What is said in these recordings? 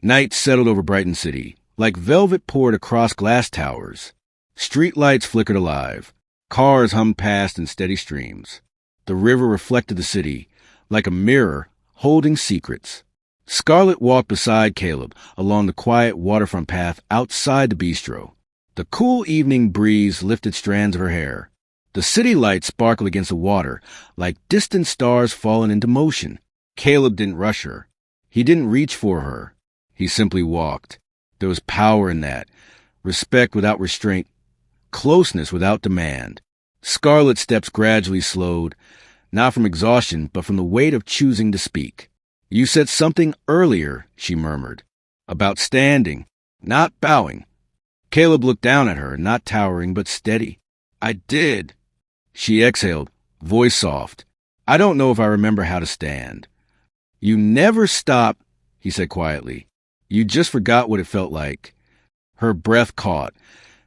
Night settled over Brighton City, like velvet poured across glass towers. Street lights flickered alive. Cars hummed past in steady streams. The river reflected the city, like a mirror, holding secrets. Scarlett walked beside Caleb along the quiet waterfront path outside the bistro. The cool evening breeze lifted strands of her hair. The city lights sparkled against the water, like distant stars fallen into motion. Caleb didn't rush her. He didn't reach for her. He simply walked. There was power in that. Respect without restraint. Closeness without demand. Scarlett's steps gradually slowed, not from exhaustion, but from the weight of choosing to speak. "You said something earlier," she murmured, "about standing, not bowing." Caleb looked down at her, not towering, but steady. "I did." She exhaled, voice soft. "I don't know if I remember how to stand." "You never stop," he said quietly. "You just forgot what it felt like." Her breath caught,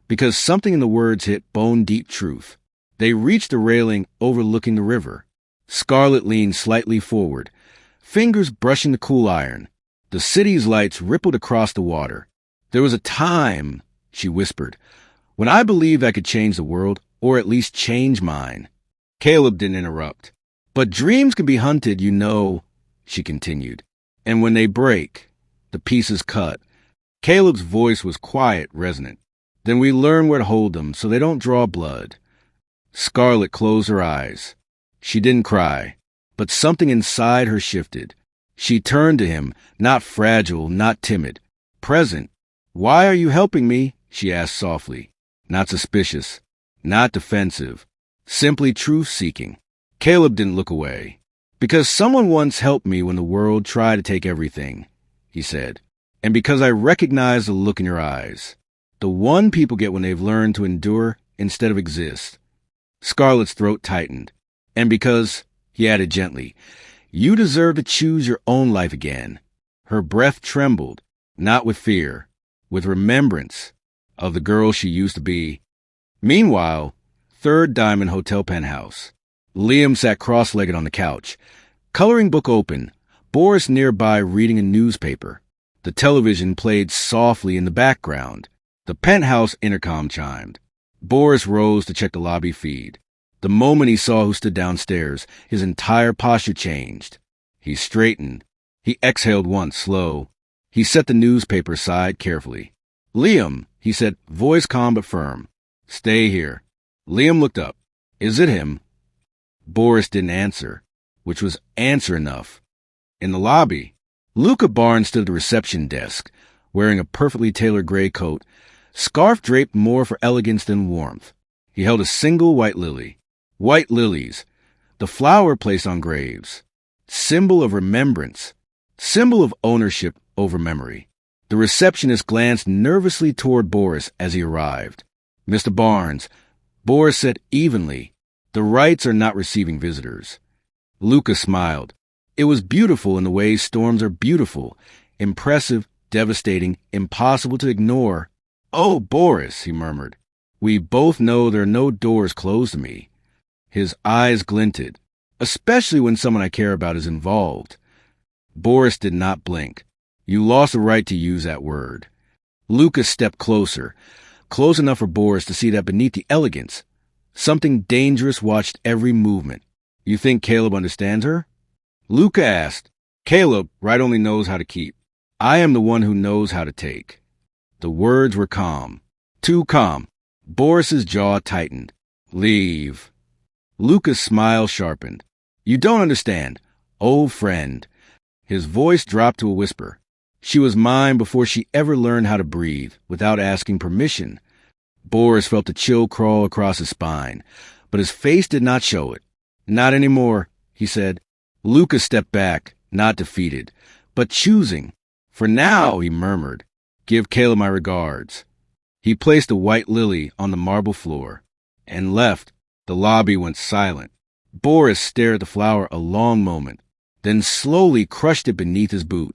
because something in the words hit bone-deep truth. They reached the railing overlooking the river. Scarlett leaned slightly forward, fingers brushing the cool iron. The city's lights rippled across the water. "There was a time," she whispered, "when I believed I could change the world, or at least change mine." Caleb didn't interrupt. "But dreams can be hunted, you know," she continued. "And when they break, the pieces cut." Caleb's voice was quiet, resonant. "Then we learn where to hold them so they don't draw blood." Scarlett closed her eyes. She didn't cry, but something inside her shifted. She turned to him, not fragile, not timid, present. "Why are you helping me?" she asked softly. Not suspicious, not defensive, simply truth-seeking. Caleb didn't look away. "Because someone once helped me when the world tried to take everything," he said. "And because I recognize the look in your eyes. The one people get when they've learned to endure instead of exist." Scarlett's throat tightened. "And because," he added gently, "you deserve to choose your own life again." Her breath trembled, not with fear, with remembrance of the girl she used to be. Meanwhile, Third Diamond Hotel penthouse. Liam sat cross-legged on the couch, coloring book open, Boris nearby reading a newspaper. The television played softly in the background. The penthouse intercom chimed. Boris rose to check the lobby feed. The moment he saw who stood downstairs, his entire posture changed. He straightened. He exhaled once, slow. He set the newspaper aside carefully. "Liam," he said, voice calm but firm. "Stay here." Liam looked up. "Is it him?" Boris didn't answer, which was answer enough. In the lobby, Luca Barnes stood at the reception desk, wearing a perfectly tailored gray coat, scarf draped more for elegance than warmth. He held a single white lily. White lilies, the flower placed on graves, symbol of remembrance, symbol of ownership over memory. The receptionist glanced nervously toward Boris as he arrived. "Mr. Barnes," Boris said evenly, "the Wrights are not receiving visitors." Luca smiled. It was beautiful in the way storms are beautiful, impressive, devastating, impossible to ignore. "Oh, Boris," he murmured, "we both know there are no doors closed to me." His eyes glinted, especially when someone I care about is involved. Boris did not blink. "You lost the right to use that word." Luca stepped closer, close enough for Boris to see that beneath the elegance, something dangerous watched every movement. "You think Caleb understands her?" Luca asked. "Caleb, right, only knows how to keep. I am the one who knows how to take." The words were calm. Too calm. Boris's jaw tightened. "Leave." Luca's smile sharpened. "You don't understand. Old friend." His voice dropped to a whisper. She was mine before she ever learned how to breathe, without asking permission. Boris felt a chill crawl across his spine, but his face did not show it. "Not anymore," he said. Luca stepped back, not defeated, but choosing. "For now," he murmured, "give Caleb my regards." He placed a white lily on the marble floor and left. The lobby went silent. Boris stared at the flower a long moment, then slowly crushed it beneath his boot.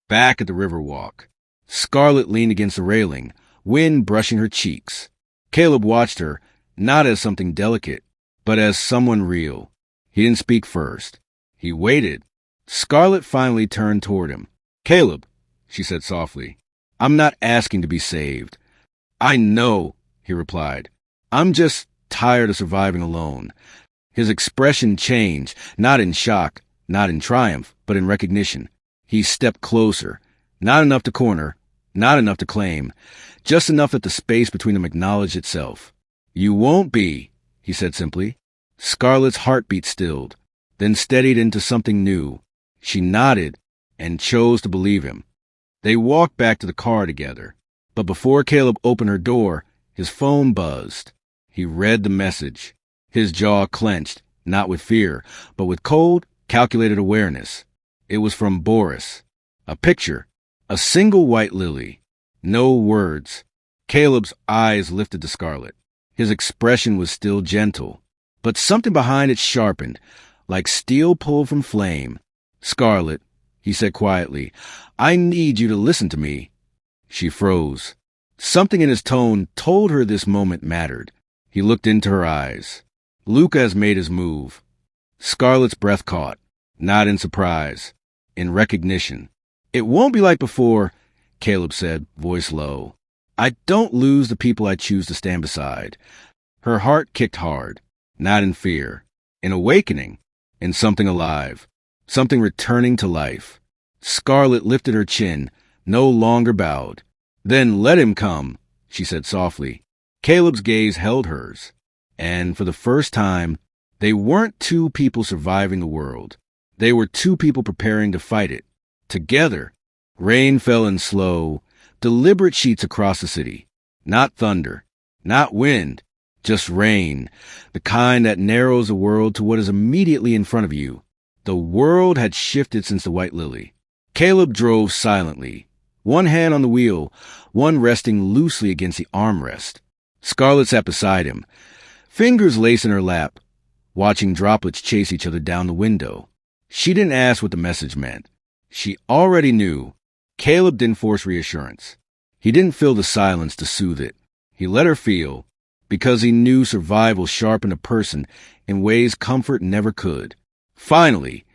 Back at the Riverwalk, Scarlett leaned against the railing, wind brushing her cheeks. Caleb watched her, not as something delicate, but as someone real. He didn't speak first. He waited. Scarlett finally turned toward him. "Caleb," she said softly. I'm not asking to be saved. I know, he replied. I'm just tired of surviving alone. His expression changed, not in shock, not in triumph, but in recognition. He stepped closer, not enough to corner, not enough to claim, just enough that the space between them acknowledged itself. You won't be, he said simply. Scarlett's heartbeat stilled, then steadied into something new. She nodded and chose to believe him. They walked back to the car together, but before Caleb opened her door, his phone buzzed. He read the message. His jaw clenched, not with fear, but with cold, calculated awareness. It was from Boris. A picture. A single white lily. No words. Caleb's eyes lifted to Scarlett. His expression was still gentle, but something behind it sharpened, like steel pulled from flame. Scarlett, he said quietly, I need you to listen to me. She froze. Something in his tone told her this moment mattered. He looked into her eyes. Luca has made his move. Scarlett's breath caught, not in surprise, in recognition. It won't be like before, Caleb said, voice low. I don't lose the people I choose to stand beside. Her heart kicked hard, not in fear, in awakening, in something alive, something returning to life. Scarlett lifted her chin, no longer bowed. Then let him come, she said softly. Caleb's gaze held hers, and for the first time, they weren't two people surviving the world. They were two people preparing to fight it. Together, rain fell in slow, deliberate sheets across the city. Not thunder, not wind, just rain, the kind that narrows the world to what is immediately in front of you. The world had shifted since the white lily. Caleb drove silently, one hand on the wheel, one resting loosely against the armrest. Scarlett sat beside him, fingers laced in her lap, watching droplets chase each other down the window. She didn't ask what the message meant. She already knew. Caleb didn't force reassurance. He didn't fill the silence to soothe it. He let her feel, because he knew survival sharpened a person in ways comfort never could. Finally,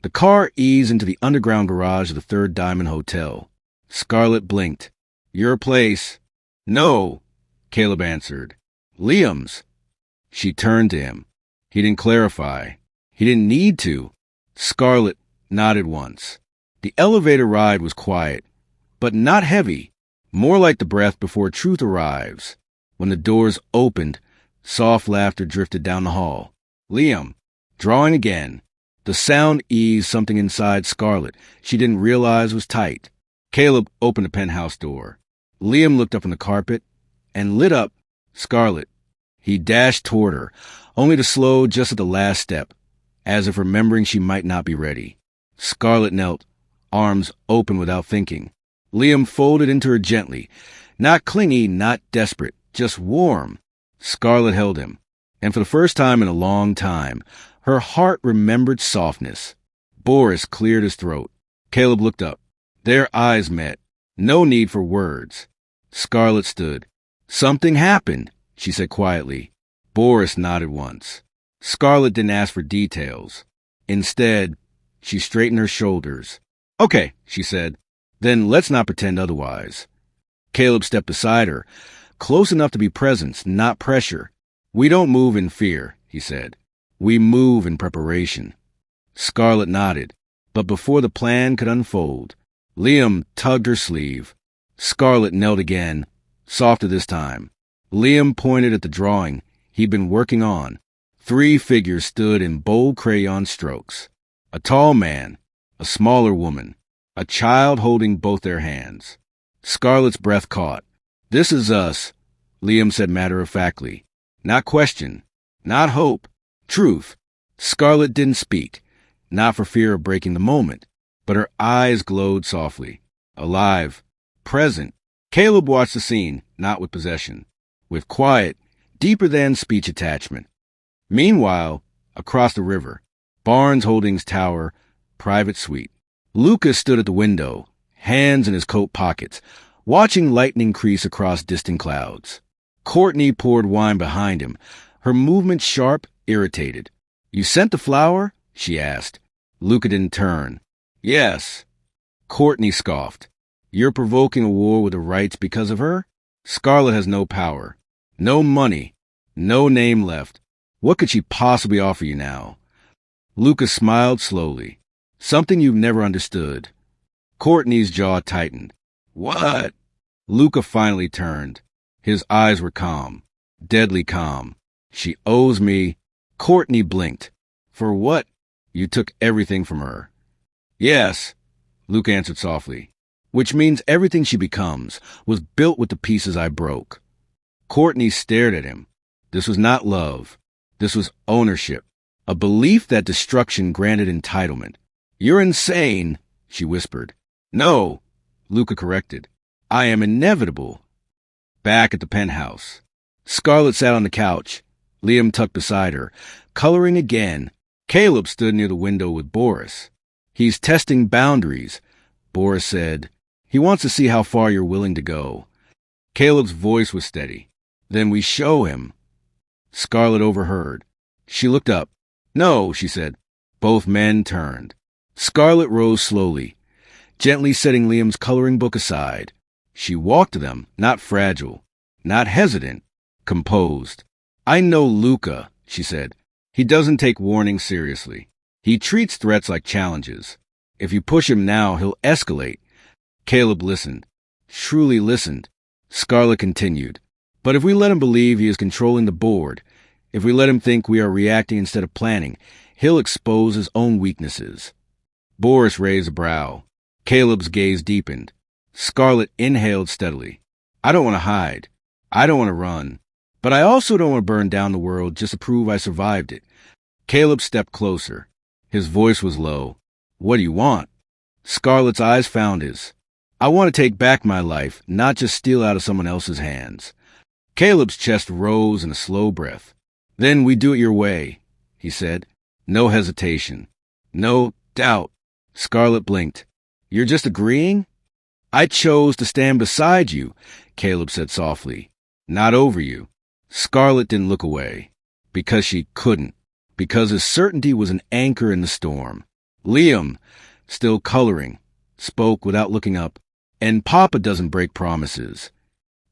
the car eased into the underground garage of the Third Diamond Hotel. Scarlett blinked. Your place? No, Caleb answered. Liam's. She turned to him. He didn't clarify. He didn't need to. Scarlett nodded once. The elevator ride was quiet, but not heavy, more like the breath before truth arrives. When the doors opened, soft laughter drifted down the hall. Liam, drawing again. The sound eased something inside Scarlett she didn't realize was tight. Caleb opened the penthouse door. Liam looked up from the carpet and lit up Scarlett. He dashed toward her, only to slow just at the last step, as if remembering she might not be ready. Scarlett knelt, arms open without thinking. Liam folded into her gently, not clingy, not desperate, just warm. Scarlett held him, and for the first time in a long time, her heart remembered softness. Boris cleared his throat. Caleb looked up. Their eyes met. No need for words. Scarlett stood. Something happened, she said quietly. Boris nodded once. Scarlett didn't ask for details. Instead, she straightened her shoulders. Okay, she said. Then let's not pretend otherwise. Caleb stepped beside her, close enough to be presence, not pressure. We don't move in fear, he said. We move in preparation. Scarlett nodded, but before the plan could unfold, Liam tugged her sleeve. Scarlett knelt again, softer this time. Liam pointed at the drawing he'd been working on. 3 figures stood in bold crayon strokes. A tall man, a smaller woman, a child holding both their hands. Scarlett's breath caught. This is us, Liam said matter-of-factly. Not question, not hope, truth. Scarlett didn't speak, not for fear of breaking the moment, but her eyes glowed softly, alive, present. Caleb watched the scene, not with possession, with quiet, deeper-than-speech attachment. Meanwhile, across the river, Barnes Holdings Tower, private suite. Luca stood at the window, hands in his coat pockets, watching lightning crease across distant clouds. Courtney poured wine behind him, her movement sharp, irritated. You sent the flower? She asked. Luca didn't turn. Yes. Courtney scoffed. You're provoking a war with the rights because of her? Scarlet has no power, no money, no name left. What could she possibly offer you now? Luca smiled slowly. Something you've never understood. Courtney's jaw tightened. What? Luca finally turned. His eyes were calm, deadly calm. She owes me. Courtney blinked. For what? You took everything from her. Yes, Luca answered softly. Which means everything she becomes was built with the pieces I broke. Courtney stared at him. This was not love. This was ownership. A belief that destruction granted entitlement. You're insane, she whispered. No, Luca corrected. I am inevitable. Back at the penthouse. Scarlet sat on the couch, Liam tucked beside her, coloring again. Caleb stood near the window with Boris. He's testing boundaries, Boris said. He wants to see how far you're willing to go. Caleb's voice was steady. Then we show him. Scarlet overheard. She looked up. No, she said. Both men turned. Scarlet rose slowly, gently setting Liam's coloring book aside. She walked to them, not fragile, not hesitant, composed. I know Luca, she said. He doesn't take warnings seriously. He treats threats like challenges. If you push him now, he'll escalate. Caleb listened, truly listened. Scarlet continued. But if we let him believe he is controlling the board, if we let him think we are reacting instead of planning, he'll expose his own weaknesses. Boris raised a brow. Caleb's gaze deepened. Scarlet inhaled steadily. I don't want to hide. I don't want to run. But I also don't want to burn down the world just to prove I survived it. Caleb stepped closer. His voice was low. What do you want? Scarlet's eyes found his. I want to take back my life, not just steal out of someone else's hands. Caleb's chest rose in a slow breath. Then we do it your way, he said. No hesitation. No doubt. Scarlet blinked. You're just agreeing? I chose to stand beside you, Caleb said softly. Not over you. Scarlet didn't look away. Because she couldn't. Because his certainty was an anchor in the storm. Liam, still coloring, spoke without looking up. And Papa doesn't break promises.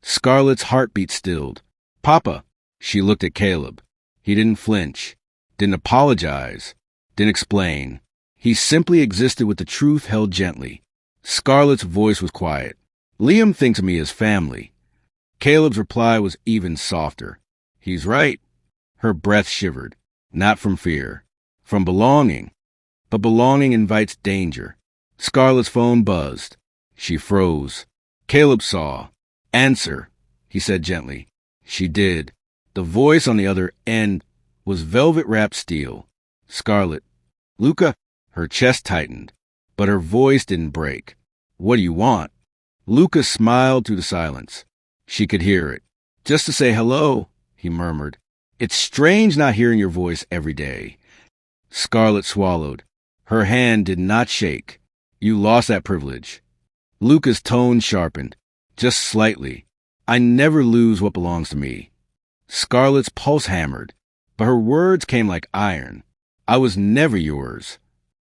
Scarlet's heartbeat stilled. Papa. She looked at Caleb. He didn't flinch. Didn't apologize. Didn't explain. He simply existed with the truth held gently. Scarlet's voice was quiet. Liam thinks of me as family. Caleb's reply was even softer. He's right. Her breath shivered. Not from fear. From belonging. But belonging invites danger. Scarlet's phone buzzed. She froze. Caleb saw. Answer, he said gently. She did. The voice on the other end was velvet-wrapped steel. Scarlet. Luca. Her chest tightened, but her voice didn't break. What do you want? Luca smiled through the silence. She could hear it. Just to say hello, he murmured. It's strange not hearing your voice every day. Scarlet swallowed. Her hand did not shake. You lost that privilege. Luca's tone sharpened. Just slightly. I never lose what belongs to me. Scarlet's pulse hammered, but her words came like iron. I was never yours.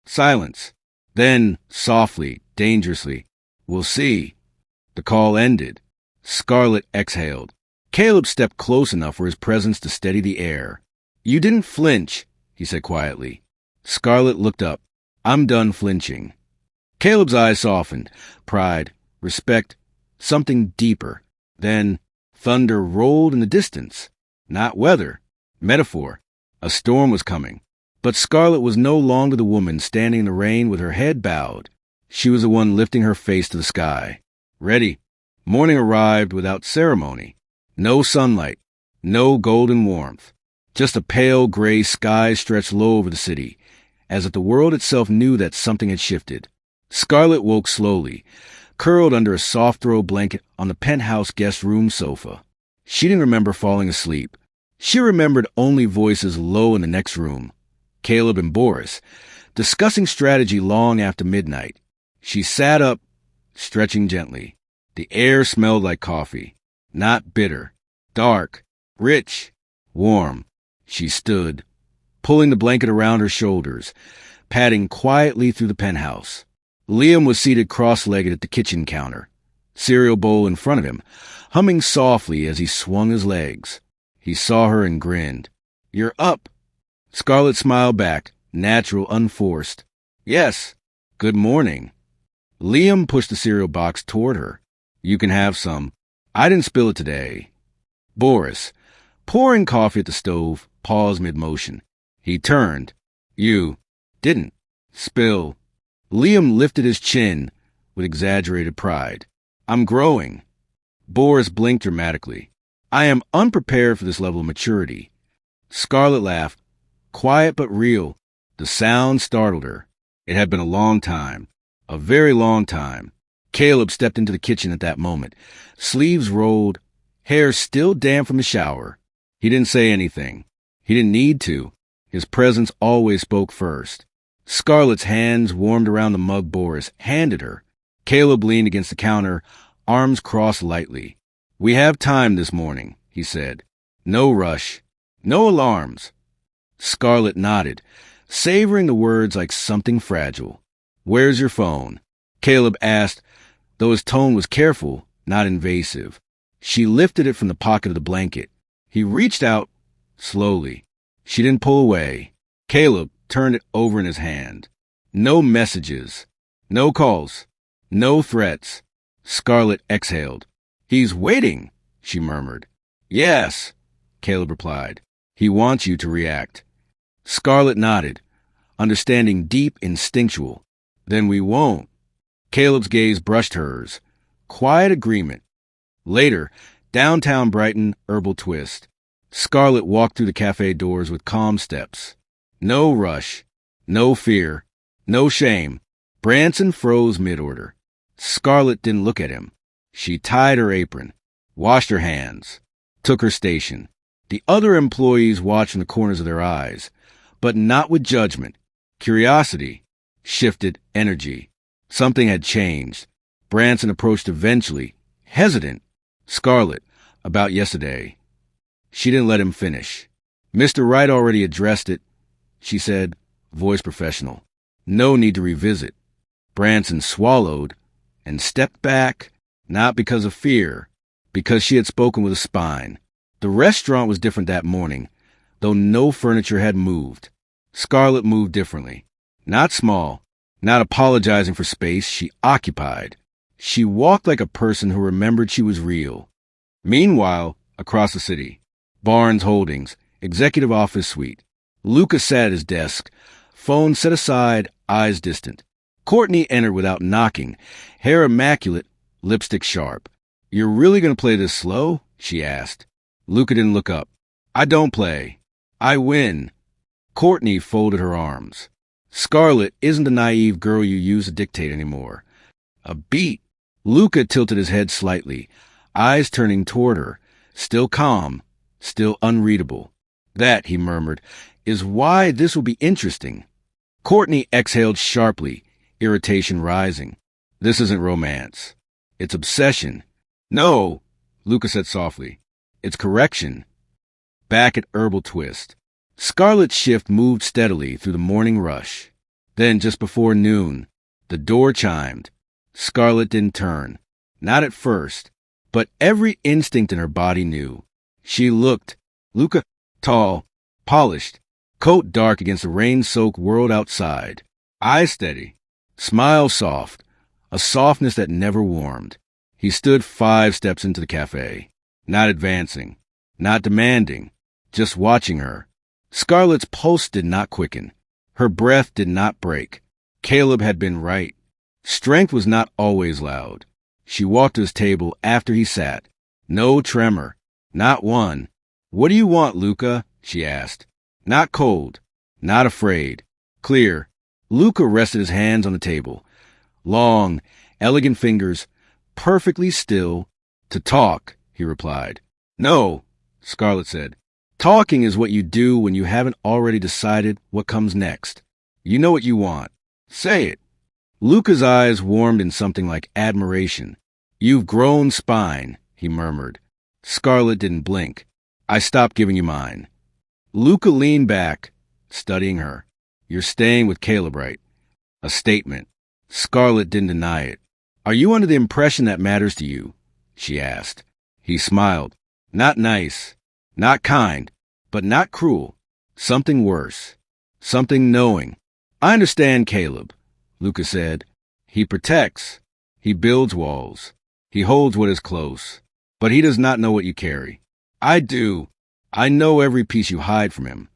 Silence. Then, softly, dangerously, we'll see. The call ended. Scarlet exhaled. Caleb stepped close enough for his presence to steady the air. You didn't flinch, he said quietly. Scarlet looked up. I'm done flinching. Caleb's eyes softened. Pride, respect, something deeper. Then, thunder rolled in the distance. Not weather. Metaphor. A storm was coming. But Scarlet was no longer the woman standing in the rain with her head bowed. She was the one lifting her face to the sky. Ready. Morning arrived without ceremony. No sunlight. No golden warmth. Just a pale gray sky stretched low over the city, as if the world itself knew that something had shifted. Scarlet woke slowly, curled under a soft throw blanket on the penthouse guest room sofa. She didn't remember falling asleep. She remembered only voices low in the next room. Caleb and Boris, discussing strategy long after midnight. She sat up, stretching gently. The air smelled like coffee. Not bitter. Dark. Rich. Warm. She stood, pulling the blanket around her shoulders, padding quietly through the penthouse. Liam was seated cross-legged at the kitchen counter, cereal bowl in front of him, humming softly as he swung his legs. He saw her and grinned. "You're up." Scarlett smiled back, natural, unforced. "Yes. Good morning." Liam pushed the cereal box toward her. "You can have some. I didn't spill it today." Boris, pouring coffee at the stove, paused mid-motion. He turned. "You didn't spill." Liam lifted his chin with exaggerated pride. "I'm growing." Boris blinked dramatically. "I am unprepared for this level of maturity." Scarlett laughed, quiet but real. The sound startled her. It had been a long time, a very long time. Caleb stepped into the kitchen at that moment, sleeves rolled, hair still damp from the shower. He didn't say anything. He didn't need to. His presence always spoke first. Scarlett's hands warmed around the mug Boris handed her. Caleb leaned against the counter, arms crossed lightly. "We have time this morning," he said. "No rush. No alarms." Scarlett nodded, savoring the words like something fragile. "Where's your phone?" Caleb asked, though his tone was careful, not invasive. She lifted it from the pocket of the blanket. He reached out, slowly. She didn't pull away. Caleb turned it over in his hand. No messages. No calls. No threats. Scarlett exhaled. "He's waiting," she murmured. "Yes," Caleb replied. "He wants you to react." Scarlett nodded, understanding deep, instinctual. "Then we won't." Caleb's gaze brushed hers. Quiet agreement. Later, downtown Brighton, herbal twist. Scarlett walked through the cafe doors with calm steps. No rush. No fear. No shame. Branson froze mid-order. Scarlett didn't look at him. She tied her apron, washed her hands, took her station. The other employees watched in the corners of their eyes, but not with judgment. Curiosity shifted energy. Something had changed. Branson approached eventually, hesitant. "Scarlett, about yesterday." She didn't let him finish. "Mr. Wright already addressed it," she said, voice professional. "No need to revisit." Branson swallowed and stepped back, not because of fear, because she had spoken with a spine. The restaurant was different that morning, though no furniture had moved. Scarlett moved differently. Not small, not apologizing for space she occupied. She walked like a person who remembered she was real. Meanwhile, across the city, Barnes Holdings, executive office suite. Luca sat at his desk, phone set aside, eyes distant. Courtney entered without knocking, hair immaculate, lipstick sharp. "You're really going to play this slow?" she asked. Luca didn't look up. "I don't play. I win." Courtney folded her arms. "Scarlett isn't the naive girl you use to dictate anymore. A beat." Luca tilted his head slightly, eyes turning toward her, still calm, still unreadable. "That," he murmured, "is why this will be interesting." Courtney exhaled sharply, irritation rising. "This isn't romance. It's obsession." "No," Luca said softly. "It's correction." Back at Herbal Twist. Scarlett's shift moved steadily through the morning rush. Then, just before noon, the door chimed. Scarlett didn't turn. Not at first, but every instinct in her body knew. She looked. Luca, tall, polished, coat dark against the rain-soaked world outside. Eyes steady, smile soft, a softness that never warmed. He stood 5 steps into the cafe, not advancing, not demanding, just watching her. Scarlett's pulse did not quicken. Her breath did not break. Caleb had been right. Strength was not always loud. She walked to his table after he sat. No tremor. Not one. "What do you want, Luca?" she asked. Not cold. Not afraid. Clear. Luca rested his hands on the table. Long, elegant fingers, perfectly still. "To talk," he replied. "No," Scarlett said. "Talking is what you do when you haven't already decided what comes next. You know what you want. Say it." Luca's eyes warmed in something like admiration. "You've grown spine," he murmured. Scarlett didn't blink. "I stopped giving you mine." Luca leaned back, studying her. "You're staying with Caleb, right?" A statement. Scarlett didn't deny it. "Are you under the impression that matters to you?" she asked. He smiled. "Not nice, not kind, but not cruel. Something worse. Something knowing." "I understand Caleb," Luca said. "He protects. He builds walls. He holds what is close. But he does not know what you carry. I do. I know every piece you hide from him."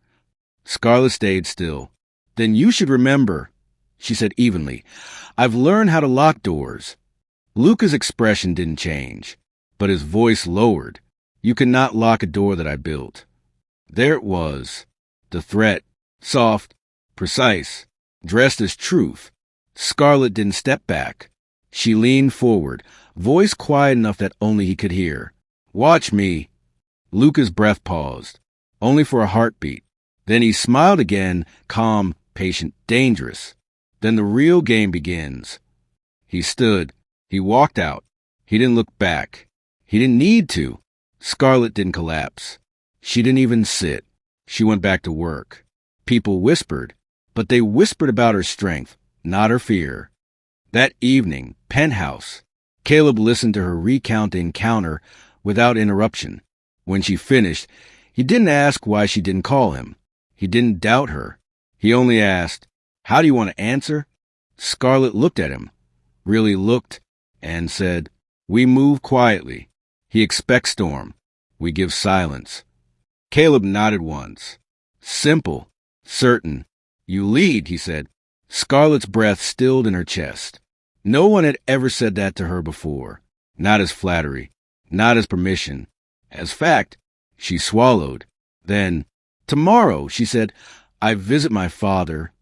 Scarlett stayed still. "Then you should remember," she said evenly. "I've learned how to lock doors." Luca's expression didn't change, but his voice lowered. "You cannot lock a door that I built." There it was, the threat, soft, precise, dressed as truth. Scarlett didn't step back. She leaned forward, voice quiet enough that only he could hear. "Watch me." Luca's breath paused, only for a heartbeat. Then he smiled again, calm, patient, dangerous. "Then the real game begins." He stood. He walked out. He didn't look back. He didn't need to. Scarlett didn't collapse. She didn't even sit. She went back to work. People whispered, but they whispered about her strength, not her fear. That evening, penthouse. Caleb listened to her recount the encounter without interruption. When she finished, he didn't ask why she didn't call him. He didn't doubt her. He only asked, "How do you want to answer?" Scarlett looked at him, really looked, and said, "We move quietly. He expects storm. We give silence." Caleb nodded once. "Simple, certain. You lead," he said. Scarlett's breath stilled in her chest. No one had ever said that to her before. Not as flattery, not as permission. As fact, she swallowed. Then, "Tomorrow," she said, "I visit my father."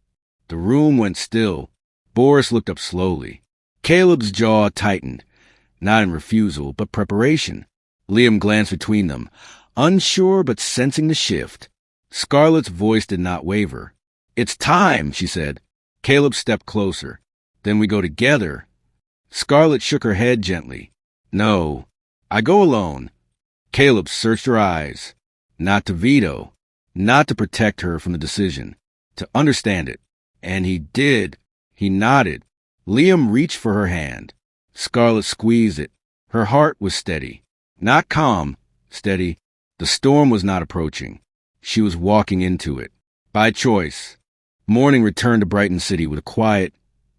The room went still. Boris looked up slowly. Caleb's jaw tightened, not in refusal, but preparation. Liam glanced between them, unsure but sensing the shift. Scarlett's voice did not waver. "It's time," she said. Caleb stepped closer. "Then we go together." Scarlett shook her head gently. "No, I go alone." Caleb searched her eyes, not to veto, not to protect her from the decision, to understand it. And he did. He nodded. Liam reached for her hand. Scarlett squeezed it. Her heart was steady. Not calm, steady. The storm was not approaching. She was walking into it. By choice. Morning returned to Brighton City with a quiet,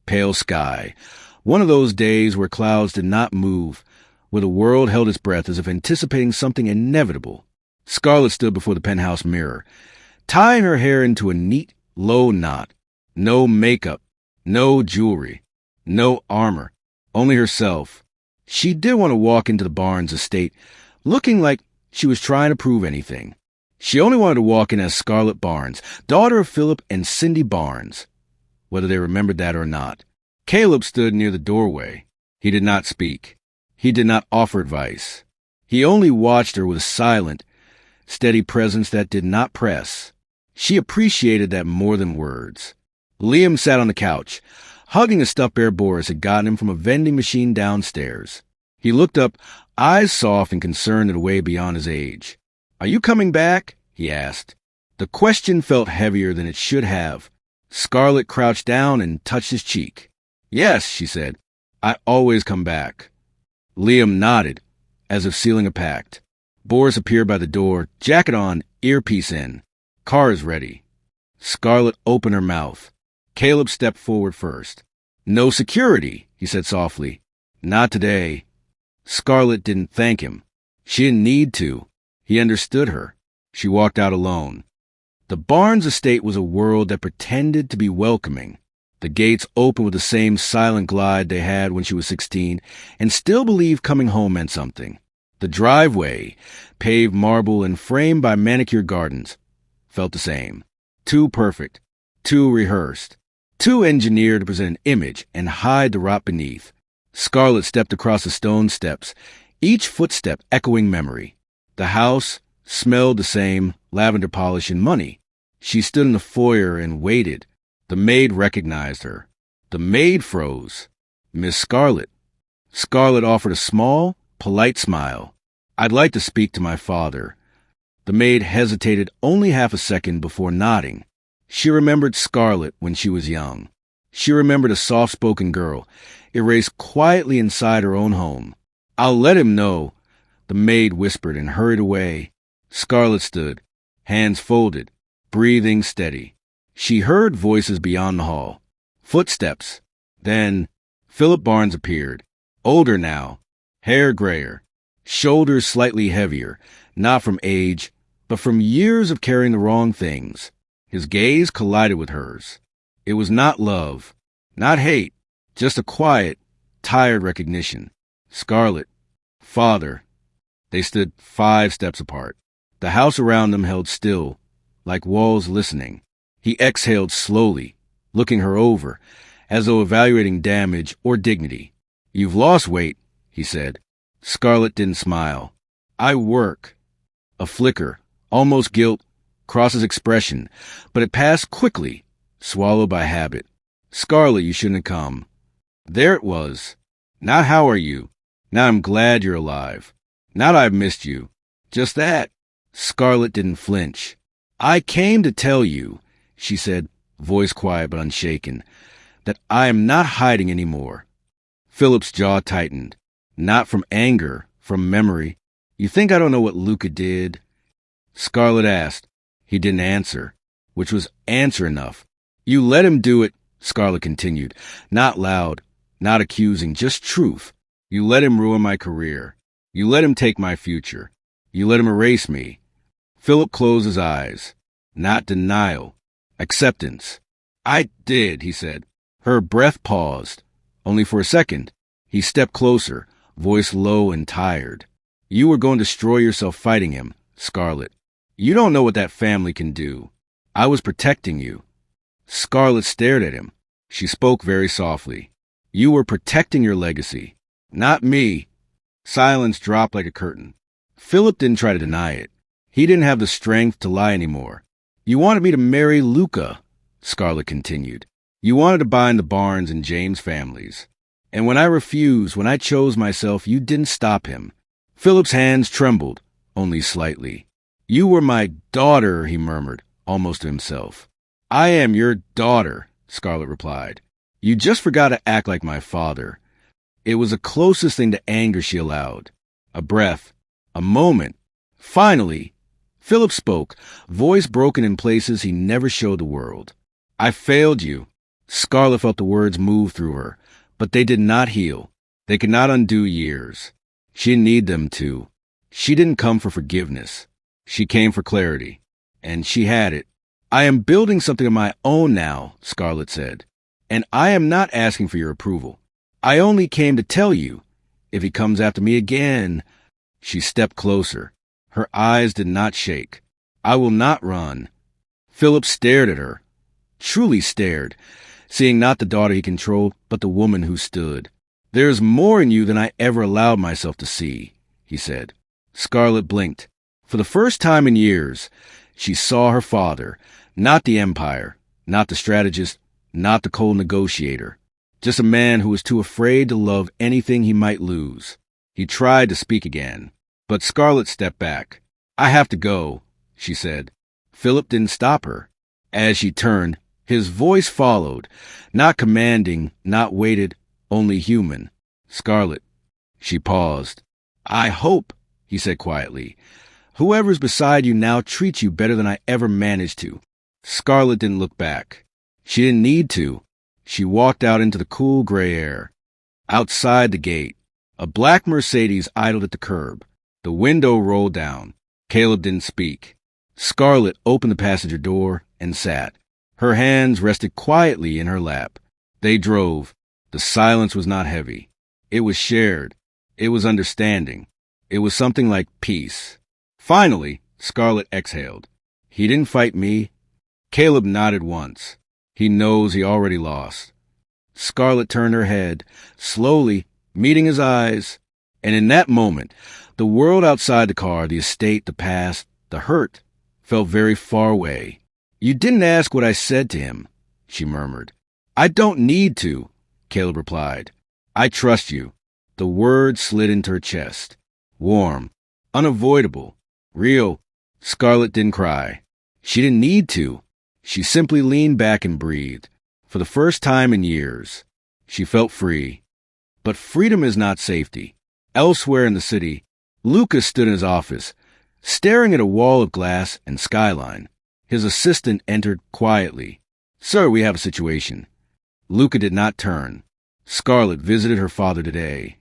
pale sky. One of those days where clouds did not move, where the world held its breath as if anticipating something inevitable. Scarlett stood before the penthouse mirror, tying her hair into a neat, low knot. No makeup, no jewelry, no armor, only herself. She did want to walk into the Barnes estate, looking like she was trying to prove anything. She only wanted to walk in as Scarlett Barnes, daughter of Philip and Cindy Barnes, whether they remembered that or not. Caleb stood near the doorway. He did not speak. He did not offer advice. He only watched her with a silent, steady presence that did not press. She appreciated that more than words. Liam sat on the couch, hugging a stuffed bear Boris had gotten him from a vending machine downstairs. He looked up, eyes soft and concerned in a way beyond his age. "Are you coming back?" he asked. The question felt heavier than it should have. Scarlett crouched down and touched his cheek. "Yes," she said. "I always come back." Liam nodded, as if sealing a pact. Boris appeared by the door, jacket on, earpiece in. "Car is ready." Scarlett opened her mouth. Caleb stepped forward first. "No security," he said softly. "Not today." Scarlett didn't thank him. She didn't need to. He understood her. She walked out alone. The Barnes estate was a world that pretended to be welcoming. The gates opened with the same silent glide they had when she was 16, and still believed coming home meant something. The driveway, paved marble and framed by manicured gardens, felt the same. Too perfect, too rehearsed, too engineered to present an image and hide the rot beneath. Scarlett stepped across the stone steps, each footstep echoing memory. The house smelled the same, lavender polish and money. She stood in the foyer and waited. The maid recognized her. The maid froze. "Miss Scarlett." Scarlett offered a small, polite smile. "I'd like to speak to my father." The maid hesitated only half a second before nodding. She remembered Scarlett when she was young. She remembered a soft-spoken girl, erased quietly inside her own home. "I'll let him know," the maid whispered and hurried away. Scarlett stood, hands folded, breathing steady. She heard voices beyond the hall. Footsteps. Then Philip Barnes appeared, older now, hair grayer, shoulders slightly heavier, not from age, but from years of carrying the wrong things. His gaze collided with hers. It was not love, not hate, just a quiet, tired recognition. Scarlett. Father. They stood 5 steps apart. The house around them held still, like walls listening. He exhaled slowly, looking her over, as though evaluating damage or dignity. "You've lost weight," he said. Scarlett didn't smile. "I work." A flicker, almost guilt, crossed his expression, but it passed quickly, swallowed by habit. "Scarlett, you shouldn't have come." There it was. Not "how are you?" Not "I'm glad you're alive." Not "I've missed you." Just that. Scarlett didn't flinch. "I came to tell you," she said, voice quiet but unshaken, "that I am not hiding anymore." Philip's jaw tightened. Not from anger, from memory. "You think I don't know what Luca did?" Scarlett asked. He didn't answer, which was answer enough. "You let him do it," Scarlett continued, not loud, not accusing, just truth. "You let him ruin my career. You let him take my future. You let him erase me." Philip closed his eyes. Not denial. Acceptance. "I did," he said. Her breath paused. Only for a second. He stepped closer, voice low and tired. "You were going to destroy yourself fighting him, Scarlett. You don't know what that family can do. I was protecting you." Scarlett stared at him. She spoke very softly. "You were protecting your legacy. Not me." Silence dropped like a curtain. Philip didn't try to deny it. He didn't have the strength to lie anymore. "You wanted me to marry Luca," Scarlett continued. "You wanted to bind the Barnes and James families. And when I refused, when I chose myself, you didn't stop him." Philip's hands trembled, only slightly. "You were my daughter," he murmured, almost to himself. "I am your daughter," Scarlett replied. "You just forgot to act like my father." It was the closest thing to anger she allowed. A breath. A moment. Finally, Philip spoke, voice broken in places he never showed the world. "I failed you." Scarlett felt the words move through her, but they did not heal. They could not undo years. She didn't need them to. She didn't come for forgiveness. She came for clarity. And she had it. "I am building something of my own now," Scarlett said. "And I am not asking for your approval. I only came to tell you, if he comes after me again..." She stepped closer. Her eyes did not shake. "I will not run." Philip stared at her. Truly stared, seeing not the daughter he controlled, but the woman who stood. "There is more in you than I ever allowed myself to see," he said. Scarlett blinked. For the first time in years, she saw her father, not the empire, not the strategist, not the cold negotiator, just a man who was too afraid to love anything he might lose. He tried to speak again, but Scarlett stepped back. "I have to go," she said. Philip didn't stop her. As she turned, his voice followed, not commanding, not weighted, only human. "Scarlett." She paused. "I hope," he said quietly, "whoever's beside you now treats you better than I ever managed to." Scarlett didn't look back. She didn't need to. She walked out into the cool gray air. Outside the gate, a black Mercedes idled at the curb. The window rolled down. Caleb didn't speak. Scarlett opened the passenger door and sat. Her hands rested quietly in her lap. They drove. The silence was not heavy. It was shared. It was understanding. It was something like peace. Finally, Scarlett exhaled. "He didn't fight me." Caleb nodded once. "He knows he already lost." Scarlett turned her head, slowly, meeting his eyes. And in that moment, the world outside the car, the estate, the past, the hurt, felt very far away. "You didn't ask what I said to him," she murmured. "I don't need to," Caleb replied. "I trust you." The word slid into her chest. Warm, unavoidable, real. Scarlett didn't cry. She didn't need to. She simply leaned back and breathed. For the first time in years, she felt free. But freedom is not safety. Elsewhere in the city, Luca stood in his office, staring at a wall of glass and skyline. His assistant entered quietly. "Sir, we have a situation." Luca did not turn. "Scarlett visited her father today."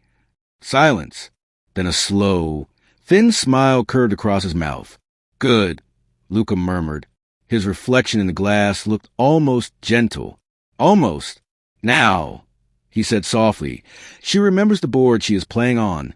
Silence. Then a slow, thin smile curved across his mouth. "Good," Luca murmured. His reflection in the glass looked almost gentle. "Almost. Now," he said softly, "she remembers the board she is playing on."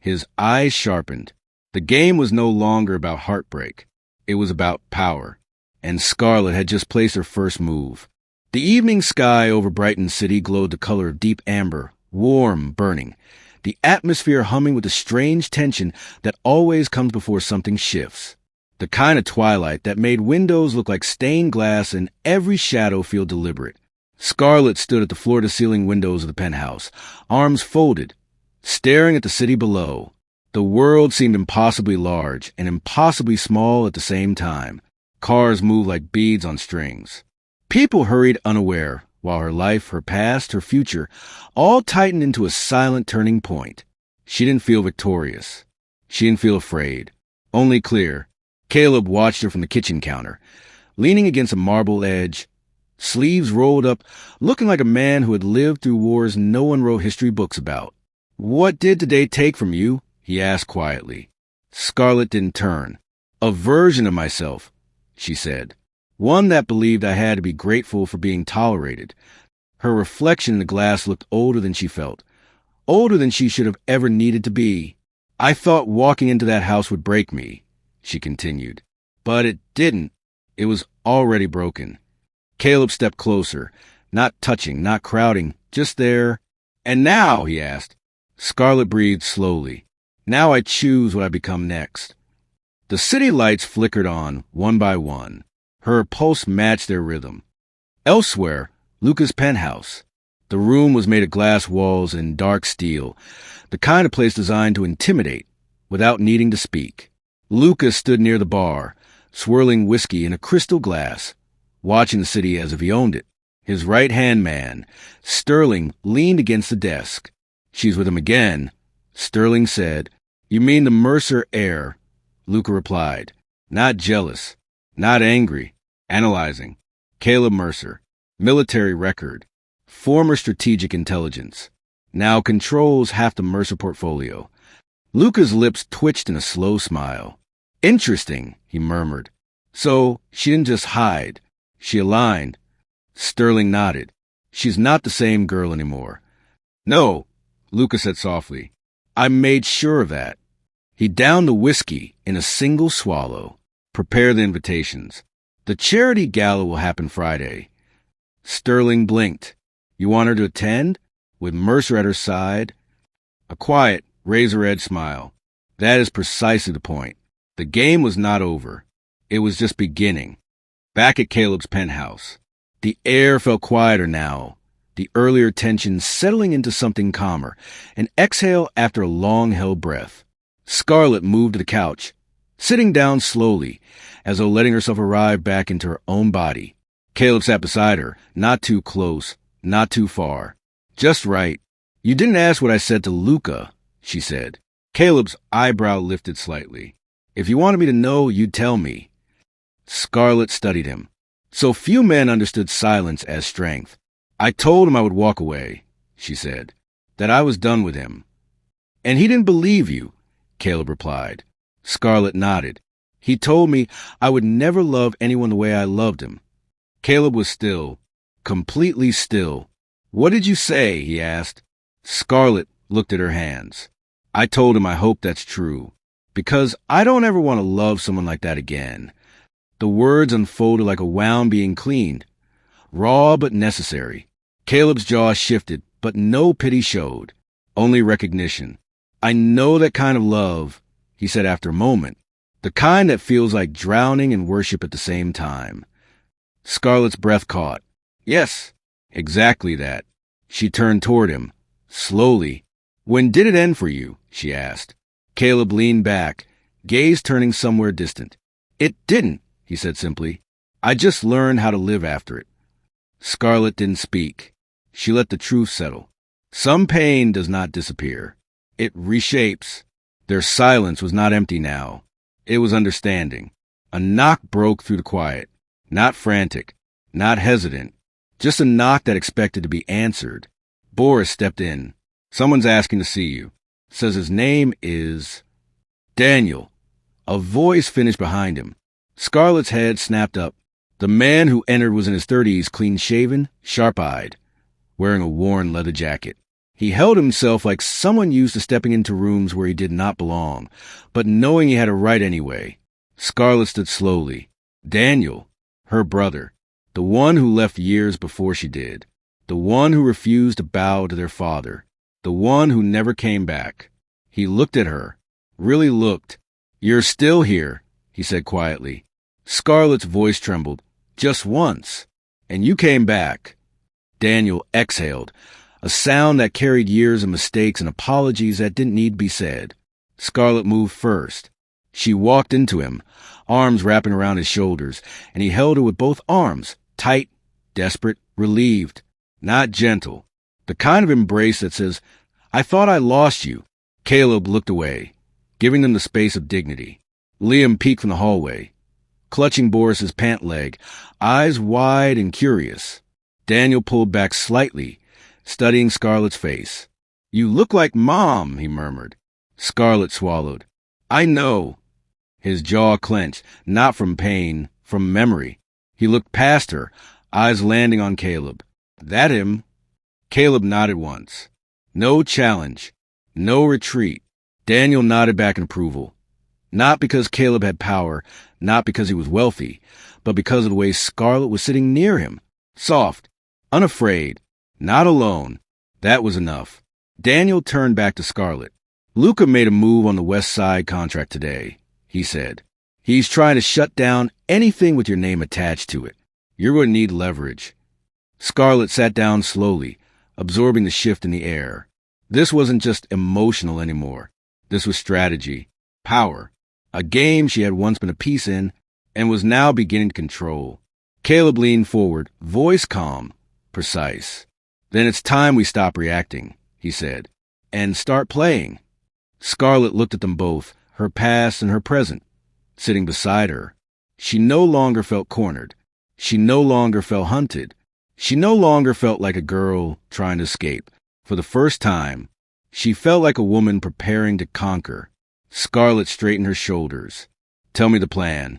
His eyes sharpened. The game was no longer about heartbreak. It was about power. And Scarlett had just placed her first move. The evening sky over Brighton City glowed the color of deep amber, warm, burning, the atmosphere humming with the strange tension that always comes before something shifts. The kind of twilight that made windows look like stained glass and every shadow feel deliberate. Scarlett stood at the floor-to-ceiling windows of the penthouse, arms folded, staring at the city below. The world seemed impossibly large and impossibly small at the same time. Cars moved like beads on strings. People hurried unaware, while her life, her past, her future, all tightened into a silent turning point. She didn't feel victorious. She didn't feel afraid. Only clear. Caleb watched her from the kitchen counter, leaning against a marble edge, sleeves rolled up, looking like a man who had lived through wars no one wrote history books about. "What did today take from you?" he asked quietly. Scarlett didn't turn. "A version of myself," she said. "One that believed I had to be grateful for being tolerated." Her reflection in the glass looked older than she felt, older than she should have ever needed to be. "I thought walking into that house would break me," she continued. "But it didn't. It was already broken." Caleb stepped closer, not touching, not crowding, just there. "And now?" he asked. Scarlett breathed slowly. "Now I choose what I become next." The city lights flickered on, one by one. Her pulse matched their rhythm. Elsewhere, Luca's penthouse. The room was made of glass walls and dark steel, the kind of place designed to intimidate without needing to speak. Luca stood near the bar, swirling whiskey in a crystal glass, watching the city as if he owned it. His right-hand man, Sterling, leaned against the desk. "She's with him again," Sterling said. "You mean the Mercer heir?" Luca replied. "Not jealous, not angry, analyzing. Caleb Mercer, military record, former strategic intelligence, now controls half the Mercer portfolio." Luca's lips twitched in a slow smile. "Interesting," he murmured. "So she didn't just hide. She aligned." Sterling nodded. "She's not the same girl anymore." "No," Luca said softly. "I made sure of that." He downed the whiskey in a single swallow. "Prepare the invitations. The charity gala will happen Friday." Sterling blinked. "You want her to attend? With Mercer at her side?" A quiet, razor-edged smile. "That is precisely the point. The game was not over. It was just beginning." Back at Caleb's penthouse, the air felt quieter now, the earlier tension settling into something calmer, an exhale after a long-held breath. Scarlett moved to the couch, sitting down slowly, as though letting herself arrive back into her own body. Caleb sat beside her, not too close, not too far. "Just right. You didn't ask what I said to Luca," she said. Caleb's eyebrow lifted slightly. "If you wanted me to know, you'd tell me." Scarlett studied him. So few men understood silence as strength. "I told him I would walk away," she said, "that I was done with him." "And he didn't believe you," Caleb replied. Scarlett nodded. "He told me I would never love anyone the way I loved him." Caleb was still, completely still. "What did you say?" he asked. Scarlett looked at her hands. "I told him I hope that's true, because I don't ever want to love someone like that again." The words unfolded like a wound being cleaned, raw but necessary. Caleb's jaw shifted, but no pity showed, only recognition. "I know that kind of love," he said after a moment, "the kind that feels like drowning and worship at the same time." Scarlett's breath caught. "Yes, exactly that." She turned toward him, slowly. "When did it end for you?" she asked. Caleb leaned back, gaze turning somewhere distant. "It didn't," he said simply. "I just learned how to live after it." Scarlet didn't speak. She let the truth settle. Some pain does not disappear. It reshapes. Their silence was not empty now. It was understanding. A knock broke through the quiet. Not frantic, not hesitant, just a knock that expected to be answered. Boris stepped in. Someone's asking to see you. Says his name is Daniel. A voice finished behind him. Scarlet's head snapped up. The man who entered was in his 30s, clean-shaven, sharp-eyed, wearing a worn leather jacket. He held himself like someone used to stepping into rooms where he did not belong, but knowing he had a right anyway. Scarlet stood slowly. Daniel, her brother, the one who left years before she did, the one who refused to bow to their father, the one who never came back. He looked at her, really looked. "You're still here," he said quietly. Scarlet's voice trembled. "Just once. And you came back." Daniel exhaled, a sound that carried years of mistakes and apologies that didn't need to be said. Scarlet moved first. She walked into him, arms wrapping around his shoulders, and he held her with both arms, tight, desperate, relieved, not gentle. The kind of embrace that says, "I thought I lost you." Caleb looked away, giving them the space of dignity. Liam peeked from the hallway, clutching Boris's pant leg, eyes wide and curious. Daniel pulled back slightly, studying Scarlet's face. "You look like Mom," he murmured. Scarlet swallowed. "I know." His jaw clenched, not from pain, from memory. He looked past her, eyes landing on Caleb. "That him?" Caleb nodded once. No challenge, no retreat. Daniel nodded back in approval. Not because Caleb had power, not because he was wealthy, but because of the way Scarlet was sitting near him. Soft, unafraid, not alone. That was enough. Daniel turned back to Scarlet. "Luca made a move on the West Side contract today," he said. "He's trying to shut down anything with your name attached to it. You're going to need leverage." Scarlet sat down slowly, absorbing the shift in the air. This wasn't just emotional anymore. This was strategy, power, a game she had once been a piece in and was now beginning to control. Caleb leaned forward, voice calm, precise. "Then it's time we stop reacting," he said, "and start playing." Scarlet looked at them both, her past and her present, sitting beside her. She no longer felt cornered. She no longer felt hunted. She no longer felt like a girl trying to escape. For the first time, she felt like a woman preparing to conquer. Scarlet straightened her shoulders. "Tell me the plan."